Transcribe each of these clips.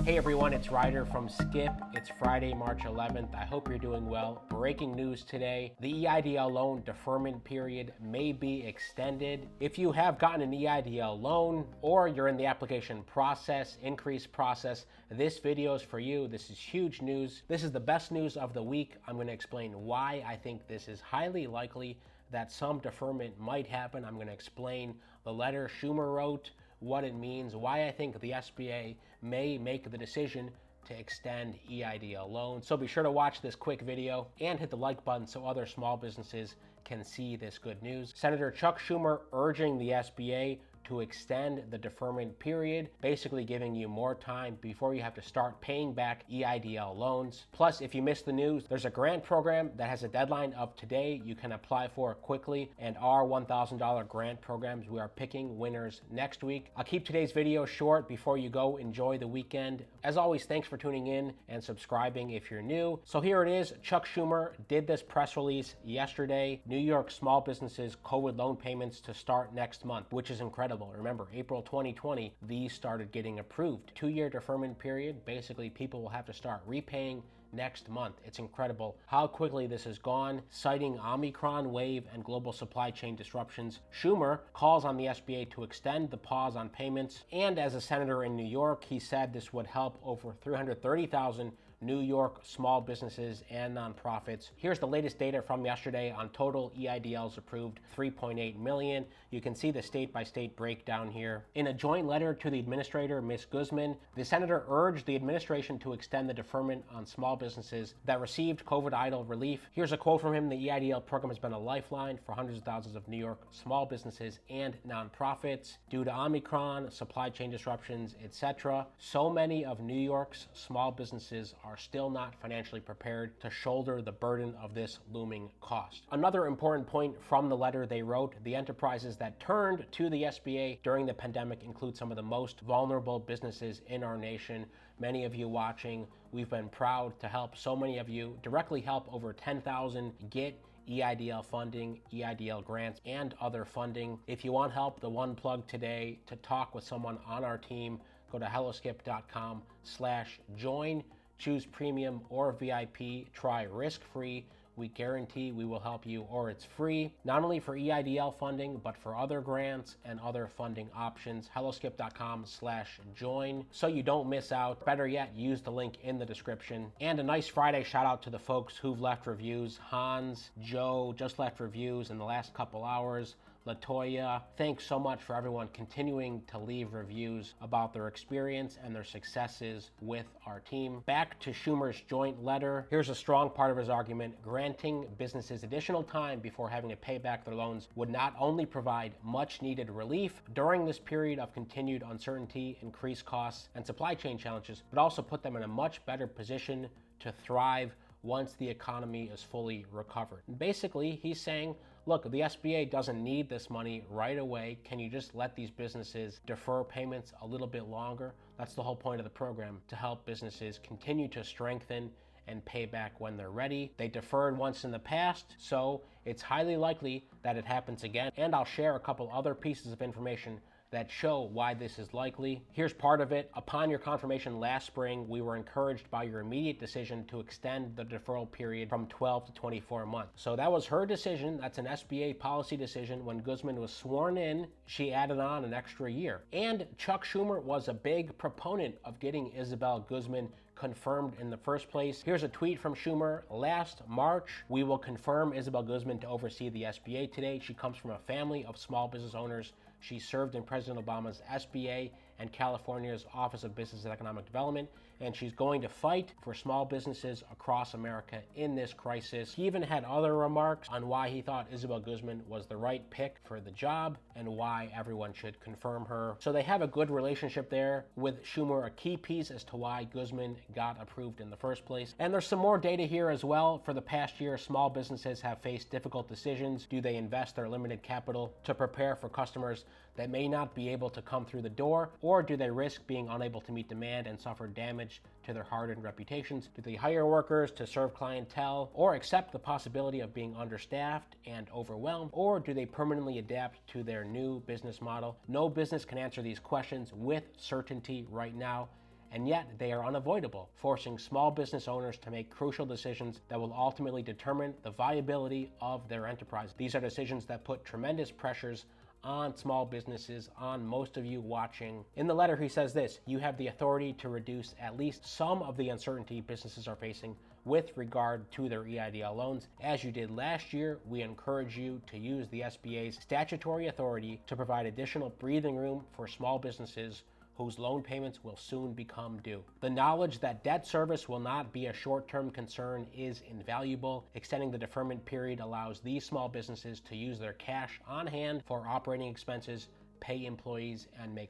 Hey everyone, it's Ryder from Skip. It's Friday, March 11th. I hope you're doing well. Breaking news today, the EIDL loan deferment period may be extended. If you have gotten an EIDL loan or you're in the application process, increase process, this video is for you. This is huge news. This is the best news of the week. I'm going to explain why I think this is highly likely that some deferment might happen. I'm going to explain the letter Schumer wrote, what it means, why I think the SBA may make the decision to extend EIDL loans. So be sure to watch this quick video and hit the like button so other small businesses can see this good news. Senator Chuck Schumer urging the SBA to extend the deferment period, basically giving you more time before you have to start paying back EIDL loans. Plus, if you missed the news, there's a grant program that has a deadline of today. You can apply for it quickly, and our $1,000 grant programs, we are picking winners next week. I'll keep today's video short. Before you go, enjoy the weekend. As always, thanks for tuning in and subscribing if you're new. So here it is. Chuck Schumer did this press release yesterday. New York small businesses COVID loan payments to start next month, which is incredible. Remember, April 2020, these started getting approved. 2-year deferment period. Basically, people will have to start repaying next month. It's incredible how quickly this has gone. Citing Omicron wave and global supply chain disruptions, Schumer calls on the SBA to extend the pause on payments. And as a senator in New York, he said this would help over 330,000 New York small businesses and nonprofits. Here's the latest data from yesterday on total EIDLs approved, 3.8 million. You can see the state-by-state breakdown here. In a joint letter to the administrator, Ms. Guzman, the senator urged the administration to extend the deferment on small businesses that received COVID EIDL relief. Here's a quote from him. The EIDL program has been a lifeline for hundreds of thousands of New York small businesses and nonprofits. Due to Omicron, supply chain disruptions, etc., so many of New York's small businesses are still not financially prepared to shoulder the burden of this looming cost. Another important point from the letter they wrote, the enterprises that turned to the SBA during the pandemic include some of the most vulnerable businesses in our nation. Many of you watching, we've been proud to help so many of you, directly help over 10,000 get EIDL funding, EIDL grants, and other funding. If you want help, the one plug today to talk with someone on our team, go to helloskip.com/join. Choose premium or VIP, try risk-free. We guarantee we will help you, or it's free, not only for EIDL funding, but for other grants and other funding options. helloskip.com/join so you don't miss out. Better yet, use the link in the description. And a nice Friday shout out to the folks who've left reviews. Hans, Joe just left reviews in the last couple hours. Latoya, thanks so much for everyone continuing to leave reviews about their experience and their successes with our team. Back to Schumer's joint letter. Here's a strong part of his argument. Granting businesses additional time before having to pay back their loans would not only provide much needed relief during this period of continued uncertainty, increased costs, and supply chain challenges, but also put them in a much better position to thrive once the economy is fully recovered. Basically, he's saying, look, the SBA doesn't need this money right away. Can you just let these businesses defer payments a little bit longer? That's the whole point of the program, to help businesses continue to strengthen and pay back when they're ready. They deferred once in the past, so it's highly likely that it happens again. And I'll share a couple other pieces of information that show why this is likely. Here's part of it. Upon your confirmation last spring, we were encouraged by your immediate decision to extend the deferral period from 12 to 24 months. So that was her decision. That's an SBA policy decision. When Guzman was sworn in, she added on an extra year. And Chuck Schumer was a big proponent of getting Isabel Guzman confirmed in the first place. Here's a tweet from Schumer. Last March, we will confirm Isabel Guzman to oversee the SBA today. She comes from a family of small business owners. She served in President Obama's SBA and California's Office of Business and Economic Development, and she's going to fight for small businesses across America in this crisis. He even had other remarks on why he thought Isabel Guzman was the right pick for the job and why everyone should confirm her. So they have a good relationship there, with Schumer a key piece as to why Guzman got approved in the first place. And there's some more data here as well. For the past year, small businesses have faced difficult decisions. Do they invest their limited capital to prepare for customers that may not be able to come through the door, or do they risk being unable to meet demand and suffer damage to their hard-earned reputations? Do they hire workers to serve clientele, or accept the possibility of being understaffed and overwhelmed, or do they permanently adapt to their new business model? No business can answer these questions with certainty right now, and yet they are unavoidable, forcing small business owners to make crucial decisions that will ultimately determine the viability of their enterprise. These are decisions that put tremendous pressures on small businesses, on most of you watching. In the letter, he says this: you have the authority to reduce at least some of the uncertainty businesses are facing with regard to their EIDL loans. As you did last year, we encourage you to use the SBA's statutory authority to provide additional breathing room for small businesses whose loan payments will soon become due. The knowledge that debt service will not be a short-term concern is invaluable. Extending the deferment period allows these small businesses to use their cash on hand for operating expenses, pay employees, and make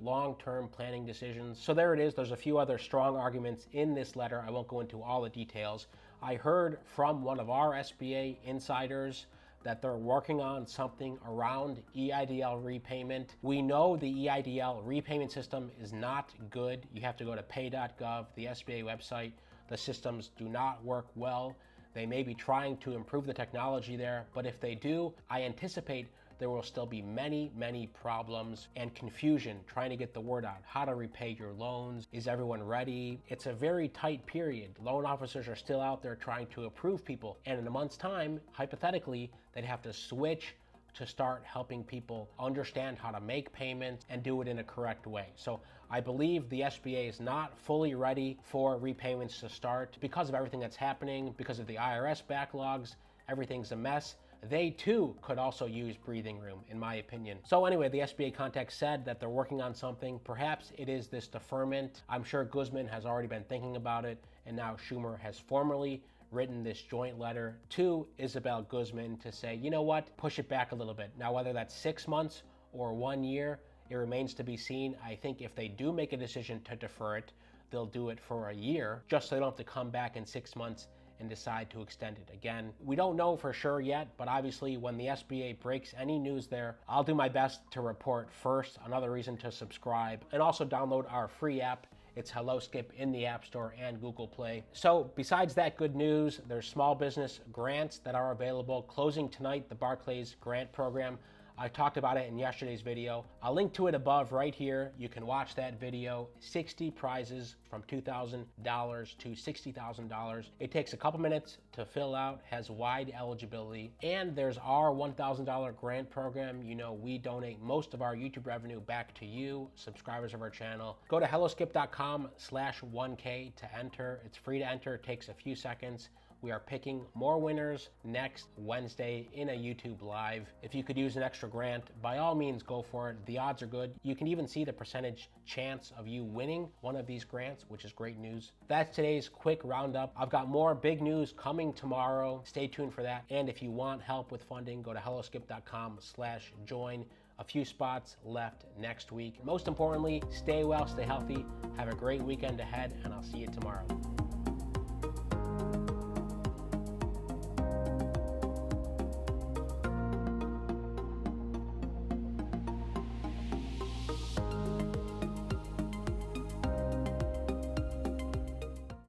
long-term planning decisions. So there it is. There's a few other strong arguments in this letter. I won't go into all the details. I heard from one of our SBA insiders that they're working on something around EIDL repayment. We know the EIDL repayment system is not good. You have to go to pay.gov, the SBA website. The systems do not work well. They may be trying to improve the technology there, but if they do, I anticipate there will still be many problems and confusion trying to get the word out. How to repay your loans? Is everyone ready? It's a very tight period. Loan officers are still out there trying to approve people. And in a month's time, hypothetically, they'd have to switch to start helping people understand how to make payments and do it in a correct way. So I believe the SBA is not fully ready for repayments to start because of everything that's happening, because of the IRS backlogs. Everything's a mess. They too could also use breathing room, in my opinion. So anyway, the SBA contact said that they're working on something. Perhaps it is this deferment. I'm sure Guzman has already been thinking about it, and now Schumer has formally written this joint letter to Isabel Guzman to say, you know what, push it back a little bit. Now, whether that's 6 months or 1 year, it remains to be seen. I think if they do make a decision to defer it, they'll do it for a year, just so they don't have to come back in 6 months and decide to extend it again. We don't know for sure yet, but obviously when the SBA breaks any news there, I'll do my best to report first. Another reason to subscribe and also download our free app. It's Hello Skip in the App Store and Google Play. So besides that good news, there's small business grants that are available. Closing tonight, the Barclays grant program. I talked about it in yesterday's video. I'll link to it above right here. You can watch that video. 60 prizes from $2,000 to $60,000. It takes a couple minutes to fill out, has wide eligibility, and there's our $1,000 grant program. You know, we donate most of our YouTube revenue back to you, subscribers of our channel. Go to helloskip.com/1K to enter. It's free to enter, it takes a few seconds. We are picking more winners next Wednesday in a YouTube Live. If you could use an extra grant, by all means, go for it. The odds are good. You can even see the percentage chance of you winning one of these grants, which is great news. That's today's quick roundup. I've got more big news coming tomorrow. Stay tuned for that. And if you want help with funding, go to helloskip.com/join. A few spots left next week. Most importantly, stay well, stay healthy. Have a great weekend ahead, and I'll see you tomorrow.